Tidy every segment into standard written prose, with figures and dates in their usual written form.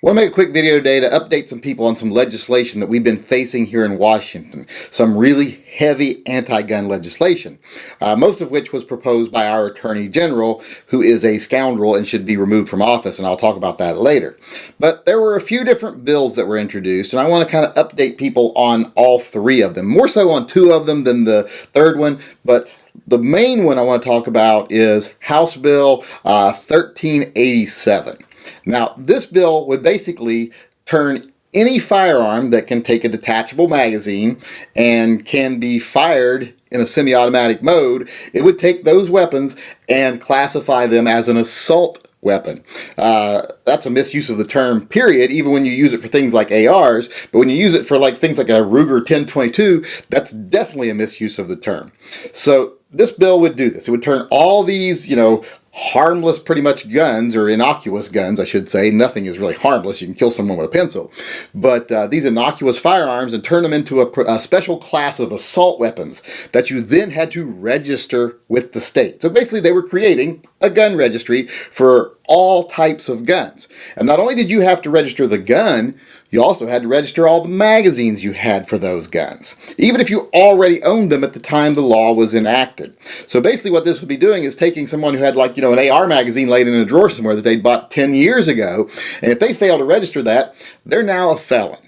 I want to make a quick video today to update some people on some legislation that we've been facing here in Washington. Some really heavy anti-gun legislation, most of which was proposed by our Attorney General, who is a scoundrel and should be removed from office, and I'll talk about that later. But there were a few different bills that were introduced, and I want to kind of update people on all three of them, more so on two of them than the third one, but the main one I want to talk about is House Bill 1387. Now, this bill would basically turn any firearm that can take a detachable magazine and can be fired in a semi-automatic mode, it would take those weapons and classify them as an assault weapon. That's a misuse of the term, period, even when you use it for things like ARs, but when you use it for things like a Ruger 1022, that's definitely a misuse of the term. So this bill would do this. It would turn all these, harmless pretty much guns, or innocuous guns I should say. Nothing is really harmless. You can kill someone with a pencil. But these innocuous firearms, and turn them into a special class of assault weapons that you then had to register with the state. So basically they were creating a gun registry for all types of guns. And not only did you have to register the gun, you also had to register all the magazines you had for those guns, even if you already owned them at the time the law was enacted. So basically what this would be doing is taking someone who had an AR magazine laid in a drawer somewhere that they'd bought 10 years ago, and if they fail to register that, they're now a felon.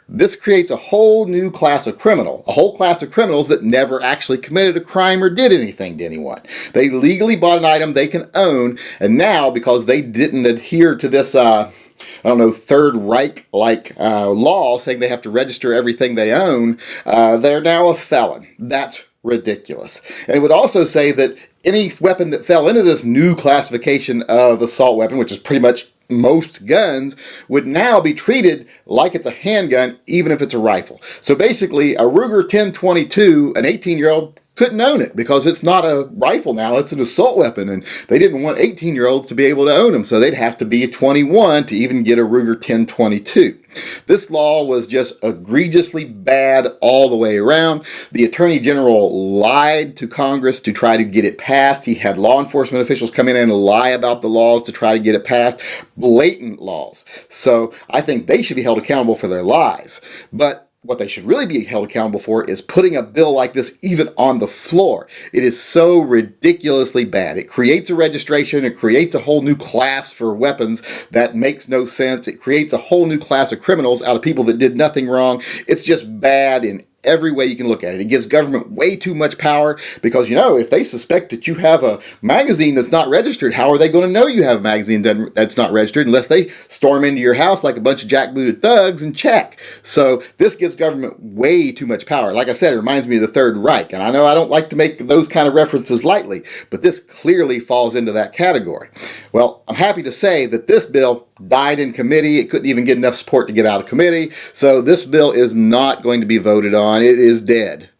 This creates a whole new class of criminal, a whole class of criminals that never actually committed a crime or did anything to anyone. They legally bought an item they can own, and now because they didn't adhere to this Third Reich-like law saying they have to register everything they own, they're now a felon. That's ridiculous. And it would also say that any weapon that fell into this new classification of assault weapon, which is pretty much most guns, would now be treated like it's a handgun, even if it's a rifle. So basically, a Ruger 1022, an 18-year-old couldn't own it because it's not a rifle now, it's an assault weapon, and they didn't want 18-year-olds to be able to own them, so they'd have to be 21 to even get a Ruger 1022. This law was just egregiously bad all the way around. The Attorney General lied to Congress to try to get it passed. He had law enforcement officials come in and lie about the laws to try to get it passed. Blatant laws. So I think they should be held accountable for their lies. But what they should really be held accountable for is putting a bill like this even on the floor. It is so ridiculously bad. It creates a registration. It creates a whole new class for weapons that makes no sense. It creates a whole new class of criminals out of people that did nothing wrong. It's just bad in every way you can look at it. It gives government way too much power because, if they suspect that you have a magazine that's not registered, how are they going to know you have a magazine that's not registered unless they storm into your house like a bunch of jackbooted thugs and check? So this gives government way too much power. Like I said, it reminds me of the Third Reich, and I know I don't like to make those kind of references lightly, but this clearly falls into that category. Well, I'm happy to say that this bill died in committee. It couldn't even get enough support to get out of committee. So this bill is not going to be voted on. It is dead.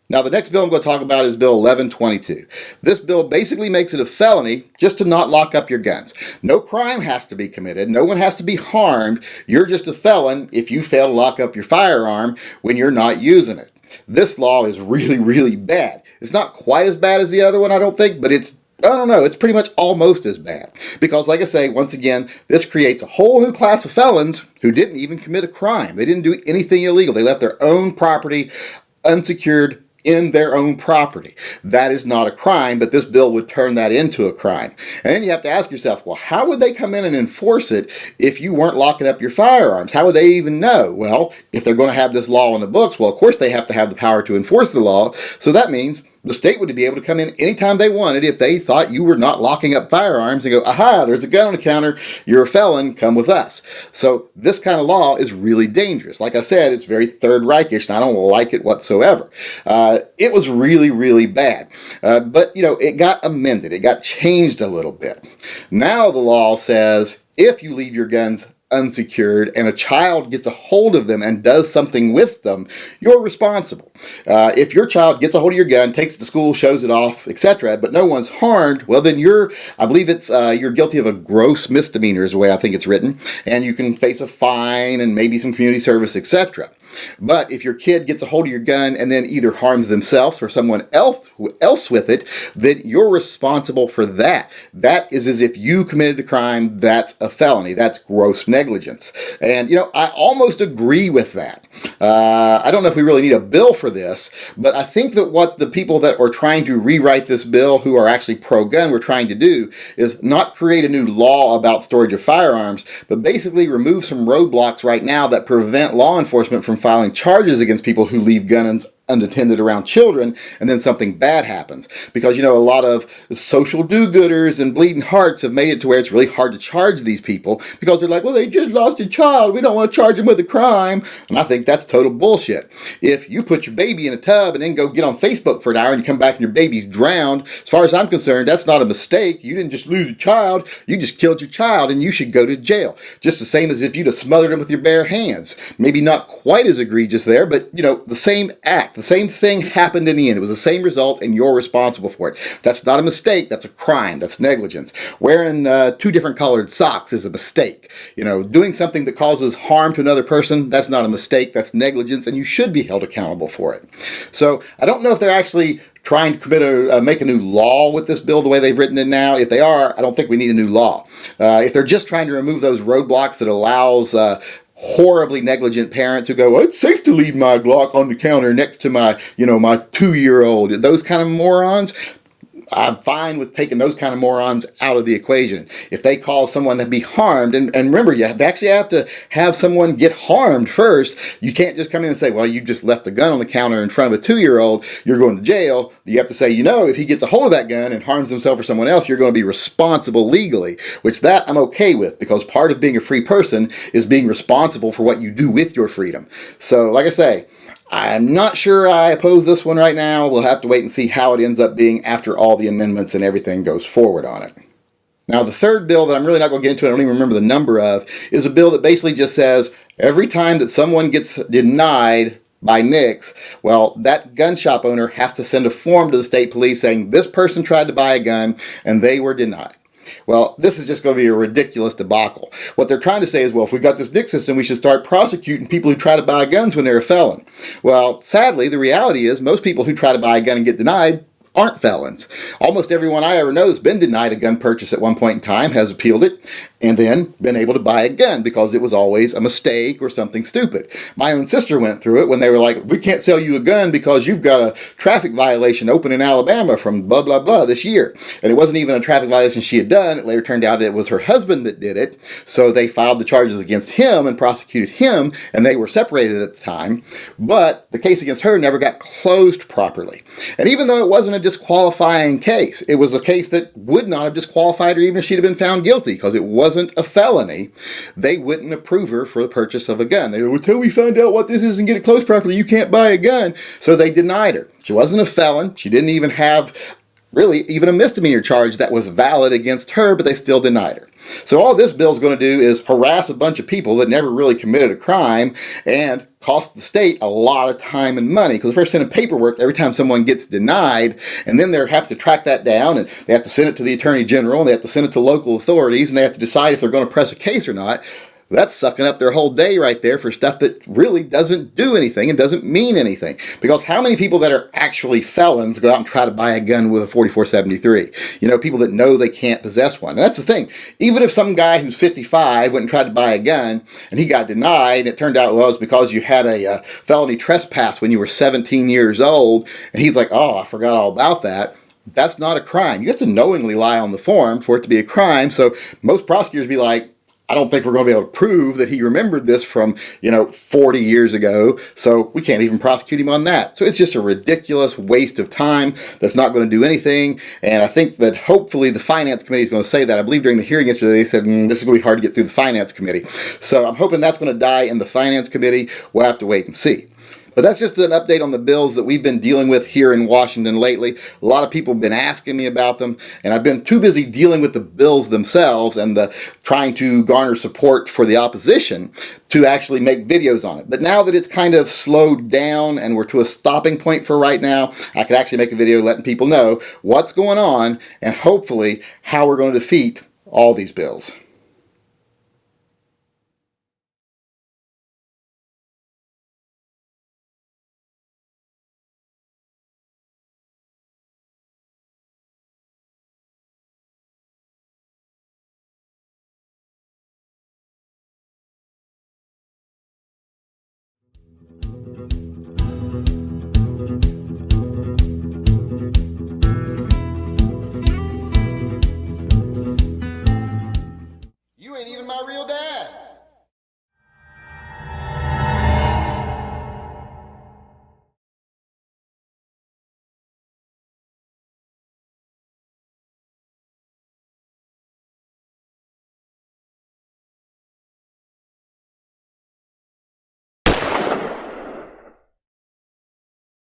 Now, the next bill I'm going to talk about is Bill 1122. This bill basically makes it a felony just to not lock up your guns. No crime has to be committed. No one has to be harmed. You're just a felon if you fail to lock up your firearm when you're not using it. This law is really, really bad. It's not quite as bad as the other one, I don't think, but it's pretty much almost as bad. Because, like I say, once again, this creates a whole new class of felons who didn't even commit a crime. They didn't do anything illegal. They left their own property unsecured in their own property. That is not a crime, but this bill would turn that into a crime. And then you have to ask yourself, well, how would they come in and enforce it if you weren't locking up your firearms? How would they even know? Well, if they're going to have this law on the books, well, of course they have to have the power to enforce the law. So that means the state would be able to come in anytime they wanted if they thought you were not locking up firearms and go, aha, there's a gun on the counter, you're a felon, come with us. So this kind of law is really dangerous. Like I said, it's very Third Reichish, and I don't like it whatsoever. It was really, really bad. But, it got amended. It got changed a little bit. Now the law says if you leave your guns unsecured and a child gets a hold of them and does something with them, you're responsible. If your child gets a hold of your gun, takes it to school, shows it off, etc., but no one's harmed, well then you're guilty of a gross misdemeanor is the way I think it's written, and you can face a fine and maybe some community service, etc. But if your kid gets a hold of your gun and then either harms themselves or someone else with it, then you're responsible for that. That is as if you committed a crime. That's a felony. That's gross negligence. And, I almost agree with that. I don't know if we really need a bill for this, but I think that what the people that are trying to rewrite this bill, who are actually pro-gun, were trying to do is not create a new law about storage of firearms, but basically remove some roadblocks right now that prevent law enforcement from filing charges against people who leave guns unattended around children, and then something bad happens. Because, a lot of social do-gooders and bleeding hearts have made it to where it's really hard to charge these people because they're like, well, they just lost a child. We don't want to charge them with a crime. And I think that's total bullshit. If you put your baby in a tub and then go get on Facebook for an hour and you come back and your baby's drowned, as far as I'm concerned, that's not a mistake. You didn't just lose a child. You just killed your child and you should go to jail. Just the same as if you'd have smothered him with your bare hands. Maybe not quite as egregious there, but, the same act. The same thing happened in the end. It was the same result, and you're responsible for it. That's not a mistake. That's a crime. That's negligence. Wearing two different colored socks is a mistake. Doing something that causes harm to another person, that's not a mistake. That's negligence, and you should be held accountable for it. So I don't know if they're actually trying to make a new law with this bill the way they've written it now. If they are, I don't think we need a new law. If they're just trying to remove those roadblocks that allows horribly negligent parents who go, well, it's safe to leave my Glock on the counter next to my, my 2-year-old. Those kind of morons, I'm fine with taking those kind of morons out of the equation. If they cause someone to be harmed, and remember, you actually have to have someone get harmed first. You can't just come in and say, well, you just left the gun on the counter in front of a 2-year-old, you're going to jail. You have to say, if he gets a hold of that gun and harms himself or someone else, you're going to be responsible legally, which that I'm okay with, because part of being a free person is being responsible for what you do with your freedom. So, like I say, I'm not sure I oppose this one right now. We'll have to wait and see how it ends up being after all the amendments and everything goes forward on it. Now, the third bill that I'm really not going to get into, I don't even remember the number of, is a bill that basically just says every time that someone gets denied by NICS, well, that gun shop owner has to send a form to the state police saying this person tried to buy a gun and they were denied. Well, this is just going to be a ridiculous debacle. What they're trying to say is, well, if we've got this NICS system, we should start prosecuting people who try to buy guns when they're a felon. Well, sadly, the reality is most people who try to buy a gun and get denied aren't felons. Almost everyone I ever know that's been denied a gun purchase at one point in time has appealed it and then been able to buy a gun because it was always a mistake or something stupid. My own sister went through it when they were like, we can't sell you a gun because you've got a traffic violation open in Alabama from blah, blah, blah this year. And it wasn't even a traffic violation she had done. It later turned out it was her husband that did it. So they filed the charges against him and prosecuted him, and they were separated at the time. But the case against her never got closed properly. And even though it wasn't a disqualifying case, it was a case that would not have disqualified her even if she'd have been found guilty because it wasn't a felony. They wouldn't approve her for the purchase of a gun. They would, until we find out what this is and get it closed properly, you can't buy a gun. So they denied her. She wasn't a felon. She didn't even have really even a misdemeanor charge that was valid against her, but they still denied her. So all this bill is going to do is harass a bunch of people that never really committed a crime and cost the state a lot of time and money, because the first set of paperwork every time someone gets denied, and then they have to track that down, and they have to send it to the Attorney General, and they have to send it to local authorities, and they have to decide if they're going to press a case or not. That's sucking up their whole day right there for stuff that really doesn't do anything and doesn't mean anything. Because how many people that are actually felons go out and try to buy a gun with a 4473? You know, people that know they can't possess one. And that's the thing. Even if some guy who's 55 went and tried to buy a gun and he got denied, and it turned out, well, it's because you had a felony trespass when you were 17 years old, and he's like, oh, I forgot all about that. That's not a crime. You have to knowingly lie on the form for it to be a crime. So most prosecutors be like, I don't think we're going to be able to prove that he remembered this from, 40 years ago, so we can't even prosecute him on that. So it's just a ridiculous waste of time that's not going to do anything, and I think that hopefully the Finance Committee is going to say that. I believe during the hearing yesterday they said, this is going to be hard to get through the Finance Committee. So I'm hoping that's going to die in the Finance Committee. We'll have to wait and see. But that's just an update on the bills that we've been dealing with here in Washington lately. A lot of people have been asking me about them, and I've been too busy dealing with the bills themselves and trying to garner support for the opposition to actually make videos on it. But now that it's kind of slowed down and we're to a stopping point for right now, I could actually make a video letting people know what's going on and hopefully how we're going to defeat all these bills.